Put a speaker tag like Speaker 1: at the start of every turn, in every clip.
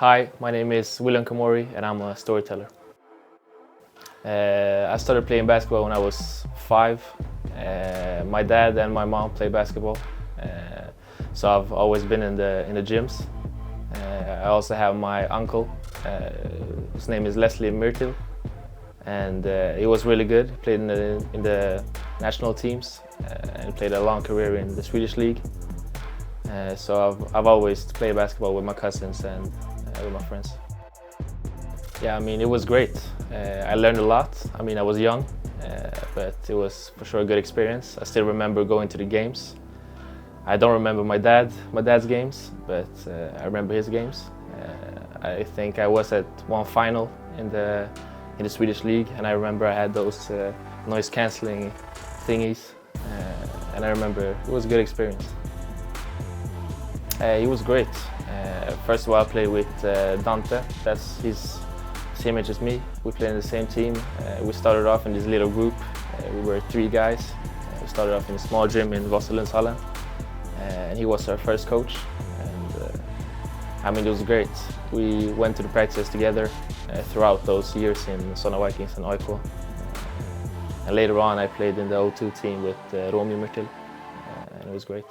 Speaker 1: Hi, my name is Kermoury and I'm a storyteller. I started playing basketball when I was 5. My dad and my mom play basketball, so I've always been in the gyms. I also have my uncle, his name is Leslie Myrtil, and he was really good. He played in the national teams and played a long career in the Swedish league. So I've always played basketball with my cousins and with my friends. Yeah, I mean, it was great. I learned a lot. I mean, I was young, but it was for sure a good experience. I still remember going to the games. I don't remember my dad's games, but I remember his games. I think I was at one final in the Swedish league, and I remember I had those noise cancelling thingies, and I remember it was a good experience. He was great. First of all, I played with Dante. That's his same age as me. We played in the same team. We started off in this little group. We were 3 guys. We started off in a small gym in Vasselundshallen, and he was our first coach. And I mean, it was great. We went to the practices together throughout those years in Solna Vikings and AIK. And later on, I played in the O2 team with Romy Myrtil, and it was great.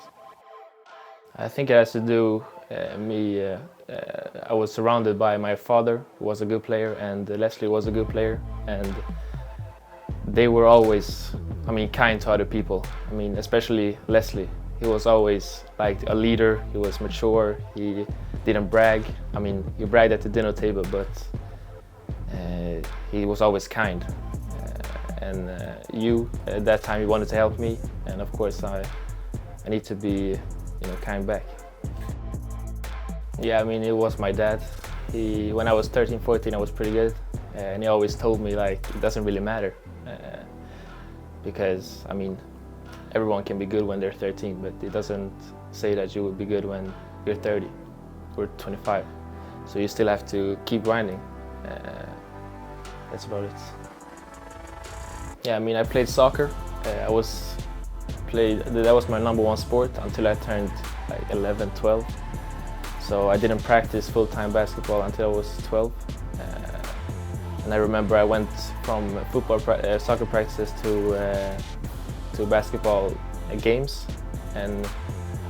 Speaker 1: I think it has to do I was surrounded by my father, who was a good player, and Leslie was a good player, and they were always, I mean, kind to other people. I mean, especially Leslie. He was always like a leader. He was mature. He didn't brag. I mean, he bragged at the dinner table, but he was always kind. At that time, you wanted to help me, and of course, I need to be, kind back. Yeah, I mean, it was my dad. When I was 13, 14, I was pretty good, and he always told me like it doesn't really matter, because I mean, everyone can be good when they're 13, but it doesn't say that you will be good when you're 30 or 25. So you still have to keep grinding. That's about it. Yeah, I mean, I played soccer. That was my #1 sport until I turned like 11, 12. So I didn't practice full-time basketball until I was 12. And I remember I went from soccer practices to basketball games, and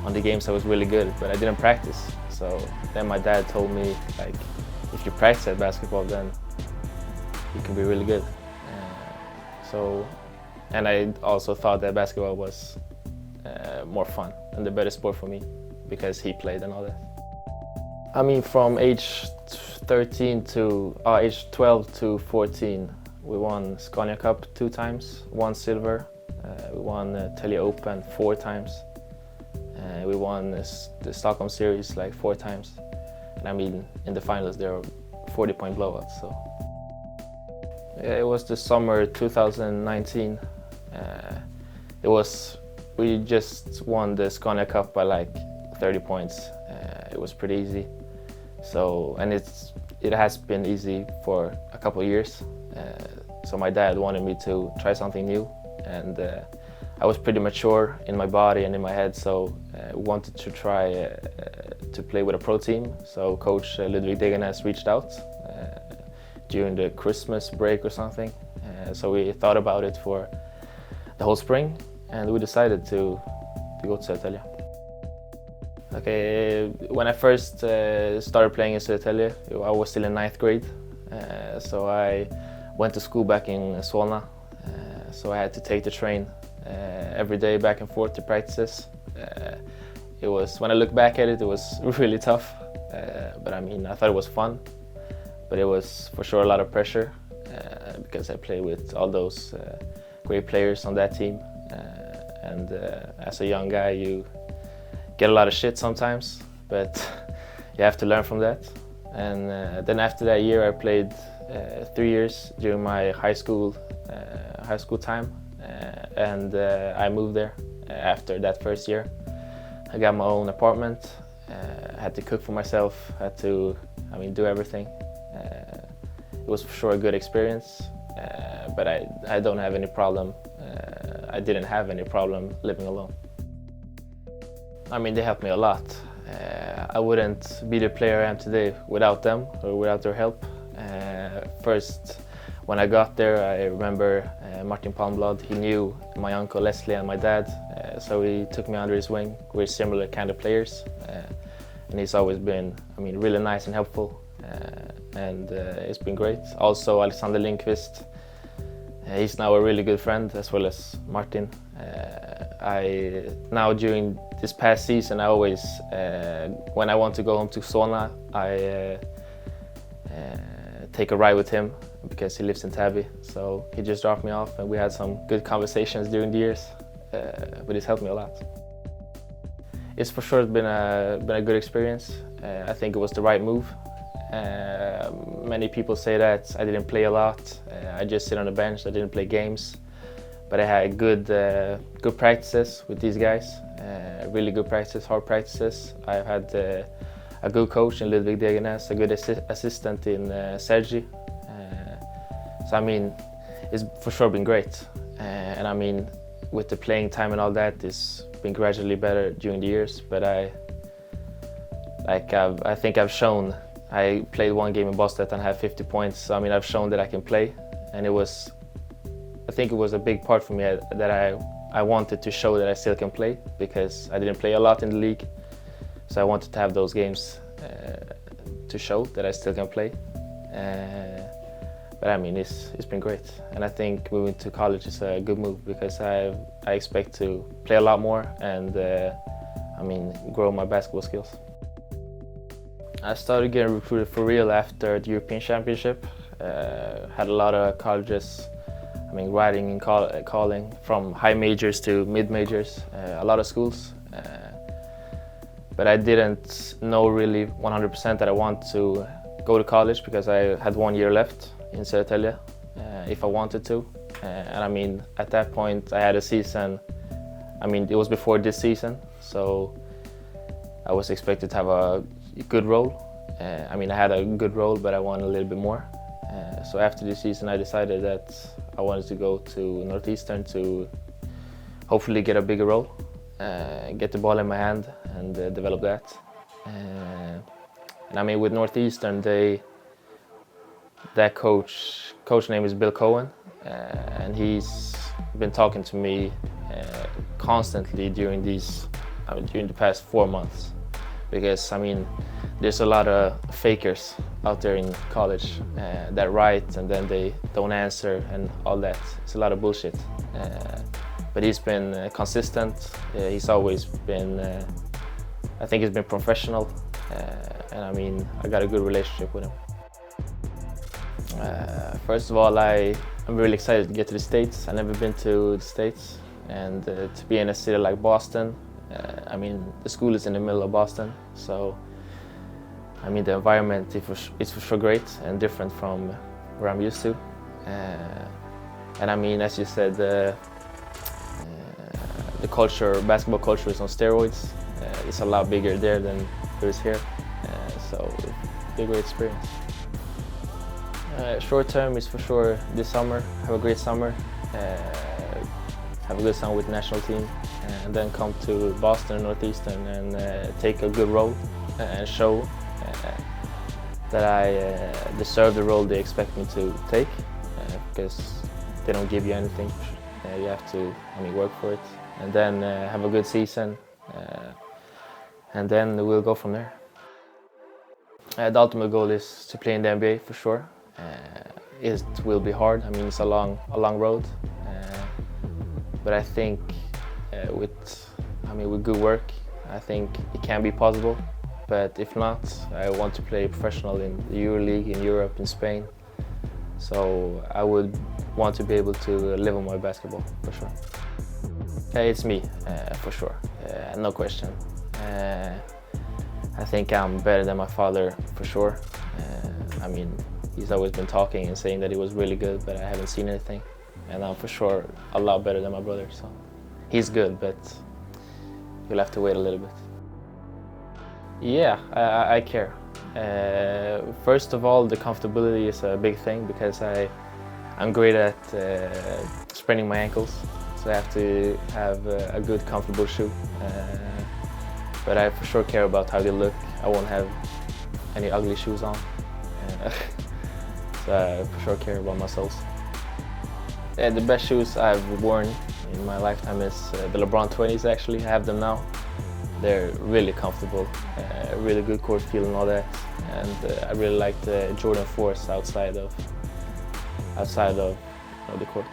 Speaker 1: on the games I was really good, but I didn't practice. So then my dad told me, like, if you practice at basketball, then you can be really good. And I also thought that basketball was more fun and the better sport for me because he played and all that. I mean, from age 12 to 14, we won Scania Cup 2 times, 1 silver. We won Telia Open 4 times. We won the Stockholm series like 4 times. And I mean, in the finals there were 40-point blowouts. So yeah, it was the summer 2019. We just won the Scania Cup by like 30 points. It was pretty easy. So, and it has been easy for a couple of years. So my dad wanted me to try something new, and I was pretty mature in my body and in my head, so wanted to try to play with a pro team. So Coach Ludwig Degernes reached out during the Christmas break or something. So we thought about it for the whole spring, and we decided to go to Södertälje. Okay, when I first started playing in Södertälje, I was still in 9th grade. So I went to school back in Solna. So I had to take the train every day back and forth to practices. When I look back at it, it was really tough. But I mean, I thought it was fun. But it was for sure a lot of pressure because I played with all those great players on that team. And as a young guy, you get a lot of shit sometimes, but you have to learn from that. And then after that year, I played 3 years during my high school time, and I moved there after that first year. I got my own apartment. I had to cook for myself. Had to, do everything. It was for sure a good experience, but I don't have any problem. I didn't have any problem living alone. I mean, they helped me a lot. I wouldn't be the player I am today without them or without their help. First, when I got there, I remember Martin Palmblad. He knew my uncle Leslie and my dad, so he took me under his wing. We're similar kind of players, and he's always been, really nice and helpful, and it's been great. Also, Alexander Lindqvist. He's now a really good friend, as well as Martin. Now during this past season, I always, when I want to go home to Solna, I take a ride with him because he lives in Täby. So he just dropped me off, and we had some good conversations during the years. But it's helped me a lot. It's for sure been a good experience. I think it was the right move. Many people say that I didn't play a lot. I just sit on the bench. I didn't play games, but I had good practices with these guys. Really good practices, hard practices. I've had a good coach in Ludwig Degernes, a good assistant in Sergi. So it's for sure been great. And with the playing time and all that, it's been gradually better during the years. But I think I've shown. I played one game in Boston and had 50 points. So I've shown that I can play, and I think it was a big part for me that I wanted to show that I still can play, because I didn't play a lot in the league. So I wanted to have those games to show that I still can play. But it's been great, and I think moving to college is a good move, because I expect to play a lot more and grow my basketball skills. I started getting recruited for real after the European Championship. Had a lot of colleges, writing and calling, from high majors to mid majors, a lot of schools. But I didn't know really 100% that I want to go to college, because I had 1 year left in Södertälje if I wanted to. And at that point I had a season, it was before this season, so I was expected to have a good role. I had a good role, but I wanted a little bit more. So after this season I decided that I wanted to go to Northeastern to hopefully get a bigger role, get the ball in my hand and develop that. And with Northeastern, that coach name is Bill Cohen, and he's been talking to me constantly during the past 4 months, because there's a lot of fakers out there in college that write and then they don't answer and all that. It's a lot of bullshit. But he's been consistent. He's always been, I think he's been professional, and I got a good relationship with him. First of all, I'm really excited to get to the States. I've never been to the States, and to be in a city like Boston. The school is in the middle of Boston, so the environment is for sure great and different from where I'm used to. And as you said, the basketball culture is on steroids. It's a lot bigger there than it is here, so it'll be a great experience. Short term is for sure this summer, have a great summer, have a good summer with the national team, and then come to Boston and Northeastern and take a good role and show that I deserve the role they expect me to take, because they don't give you anything. You have to work for it, and then have a good season, and then we'll go from there. The ultimate goal is to play in the NBA for sure. It will be hard. It's a long road, but I think with good work, I think it can be possible. But if not, I want to play professional in the EuroLeague, in Europe, in Spain. So I would want to be able to live on my basketball for sure. It's me, for sure, no question. I think I'm better than my father for sure. He's always been talking and saying that he was really good, but I haven't seen anything. And I'm for sure a lot better than my brother, so he's good, but you'll have to wait a little bit. Yeah, I care. First of all, the comfortability is a big thing, because I'm great at spraining my ankles, so I have to have a good, comfortable shoe. But I for sure care about how they look, I won't have any ugly shoes on. So I for sure care about my soles. Yeah, the best shoes I've worn in my lifetime is the LeBron 20s actually. I have them now. They're really comfortable, really good court feel and all that. And I really like the Jordan 4s outside of the court.